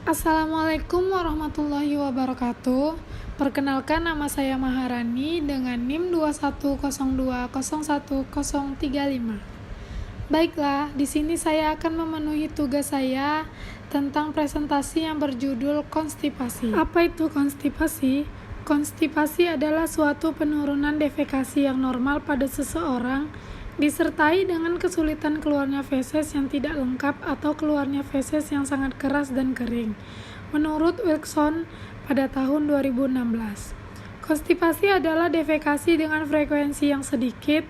Assalamualaikum warahmatullahi wabarakatuh. Perkenalkan, nama saya Maharani dengan NIM 2102011035. Baiklah, di sini saya akan memenuhi tugas saya tentang presentasi yang berjudul konstipasi. Apa itu konstipasi? Konstipasi adalah suatu penurunan defekasi yang normal pada seseorang disertai dengan kesulitan keluarnya feses yang tidak lengkap atau keluarnya feses yang sangat keras dan kering. Menurut Wilson pada tahun 2016, konstipasi adalah defekasi dengan frekuensi yang sedikit,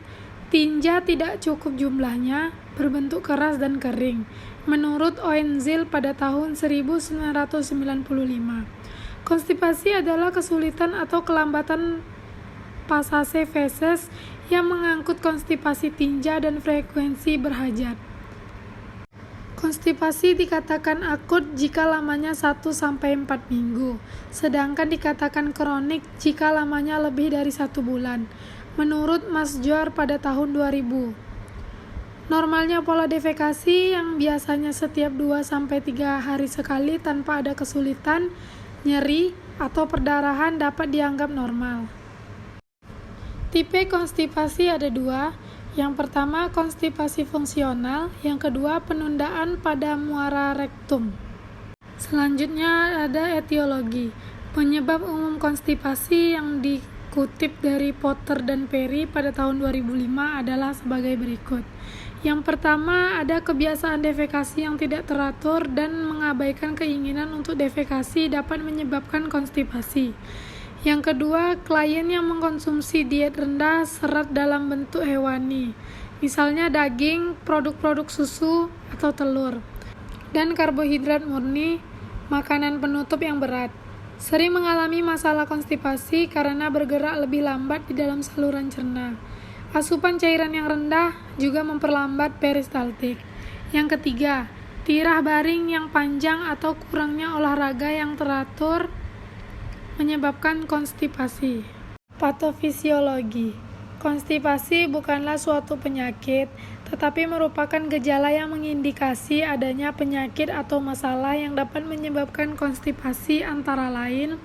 tinja tidak cukup jumlahnya, berbentuk keras dan kering. Menurut Oenzil pada tahun 1995, konstipasi adalah kesulitan atau kelambatan pasase feses yang mengangkut konstipasi tinja dan frekuensi berhajat. Konstipasi dikatakan akut jika lamanya 1-4 minggu, sedangkan dikatakan kronik jika lamanya lebih dari 1 bulan. Menurut Masjour pada tahun 2000, normalnya pola defekasi yang biasanya setiap 2-3 hari sekali tanpa ada kesulitan, nyeri, atau perdarahan dapat dianggap normal. Tipe konstipasi ada 2. Yang pertama, konstipasi fungsional. Yang kedua, penundaan pada muara rektum. Selanjutnya ada etiologi. Penyebab umum konstipasi yang dikutip dari Potter dan Perry pada tahun 2005 adalah sebagai berikut. Yang pertama, ada kebiasaan defekasi yang tidak teratur dan mengabaikan keinginan untuk defekasi dapat menyebabkan konstipasi. Yang kedua, klien yang mengkonsumsi diet rendah serat dalam bentuk hewani, misalnya daging, produk-produk susu, atau telur, dan karbohidrat murni, makanan penutup yang berat. Sering mengalami masalah konstipasi karena bergerak lebih lambat di dalam saluran cerna. Asupan cairan yang rendah juga memperlambat peristaltik. Yang ketiga, tirah baring yang panjang atau kurangnya olahraga yang teratur menyebabkan konstipasi. Patofisiologi. Konstipasi bukanlah suatu penyakit, tetapi merupakan gejala yang mengindikasi adanya penyakit atau masalah yang dapat menyebabkan konstipasi, antara lain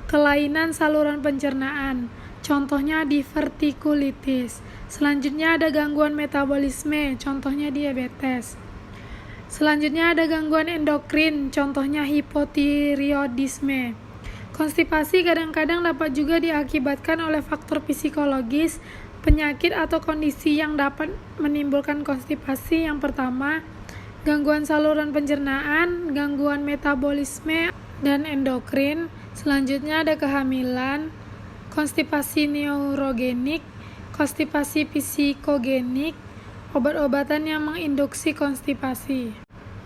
kelainan saluran pencernaan, contohnya divertikulitis. Selanjutnya ada gangguan metabolisme, contohnya diabetes. Selanjutnya ada gangguan endokrin, contohnya hipotiroidisme. Konstipasi kadang-kadang dapat juga diakibatkan oleh faktor psikologis, penyakit atau kondisi yang dapat menimbulkan konstipasi. Yang pertama, gangguan saluran pencernaan, gangguan metabolisme dan endokrin. Selanjutnya ada kehamilan, konstipasi neurogenik, konstipasi psikogenik, obat-obatan yang menginduksi konstipasi.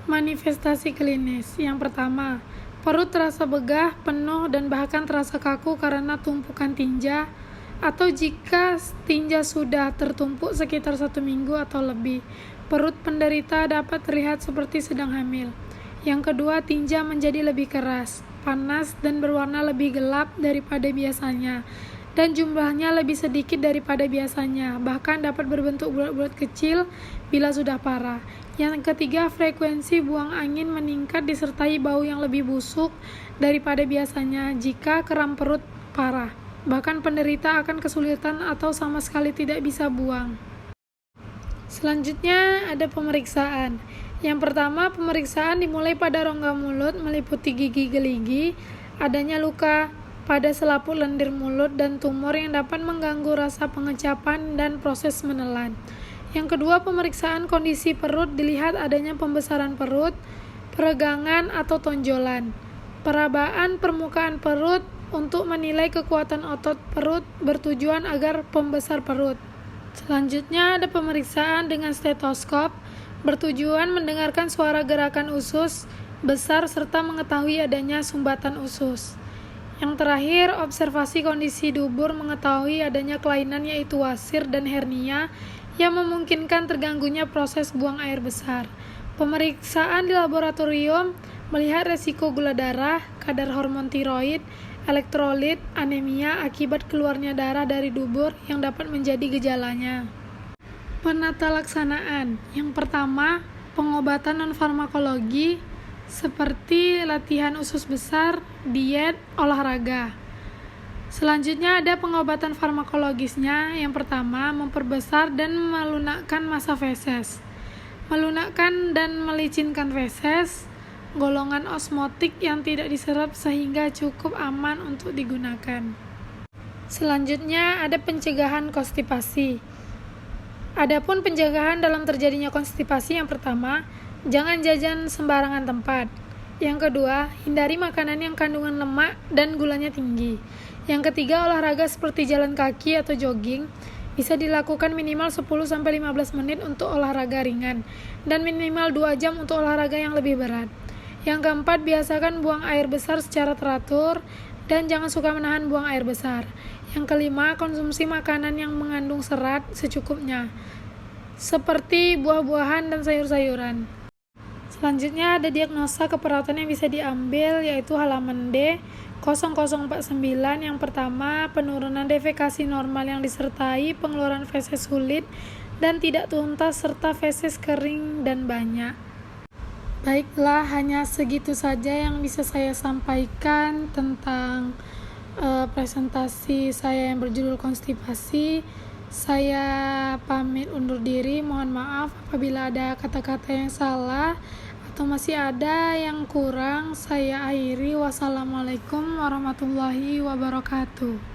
Manifestasi klinis. Yang pertama, perut terasa begah, penuh, dan bahkan terasa kaku karena tumpukan tinja, atau jika tinja sudah tertumpuk sekitar 1 minggu atau lebih, perut penderita dapat terlihat seperti sedang hamil. Yang kedua, tinja menjadi lebih keras, panas, dan berwarna lebih gelap daripada biasanya, dan jumlahnya lebih sedikit daripada biasanya, bahkan dapat berbentuk bulat-bulat kecil bila sudah parah. Yang ketiga, frekuensi buang angin meningkat disertai bau yang lebih busuk daripada biasanya jika kram perut parah. Bahkan penderita akan kesulitan atau sama sekali tidak bisa buang. Selanjutnya ada pemeriksaan. Yang pertama, pemeriksaan dimulai pada rongga mulut meliputi gigi geligi, adanya luka pada selaput lendir mulut dan tumor yang dapat mengganggu rasa pengecapan dan proses menelan. Yang kedua, pemeriksaan kondisi perut dilihat adanya pembesaran perut, peregangan atau tonjolan, perabaan permukaan perut untuk menilai kekuatan otot perut bertujuan agar pembesar perut. Selanjutnya ada pemeriksaan dengan stetoskop bertujuan mendengarkan suara gerakan usus besar serta mengetahui adanya sumbatan usus. Yang terakhir, observasi kondisi dubur mengetahui adanya kelainan yaitu wasir dan hernia yang memungkinkan terganggunya proses buang air besar. Pemeriksaan di laboratorium melihat resiko gula darah, kadar hormon tiroid, elektrolit, anemia akibat keluarnya darah dari dubur yang dapat menjadi gejalanya. Penata laksanaan. Yang pertama, pengobatan non-farmakologi seperti latihan usus besar, diet, olahraga. Selanjutnya ada pengobatan farmakologisnya. Yang pertama, memperbesar dan melunakkan massa feses. Melunakkan dan melicinkan feses, golongan osmotik yang tidak diserap sehingga cukup aman untuk digunakan. Selanjutnya ada pencegahan konstipasi. Adapun pencegahan dalam terjadinya konstipasi, yang pertama, jangan jajan sembarangan tempat. Yang kedua, hindari makanan yang kandungan lemak dan gulanya tinggi. Yang ketiga, olahraga seperti jalan kaki atau jogging bisa dilakukan minimal 10-15 menit untuk olahraga ringan dan minimal 2 jam untuk olahraga yang lebih berat. Yang keempat, biasakan buang air besar secara teratur dan jangan suka menahan buang air besar. Yang kelima, konsumsi makanan yang mengandung serat secukupnya, seperti buah-buahan dan sayur-sayuran. Selanjutnya ada diagnosa keperawatan yang bisa diambil, yaitu halaman D 0049. Yang pertama, penurunan defekasi normal yang disertai pengeluaran feses sulit dan tidak tuntas serta feses kering dan banyak. Baiklah, hanya segitu saja yang bisa saya sampaikan tentang presentasi saya yang berjudul konstipasi. Saya pamit undur diri, mohon maaf apabila ada kata-kata yang salah atau masih ada yang kurang. Saya akhiri, wassalamualaikum warahmatullahi wabarakatuh.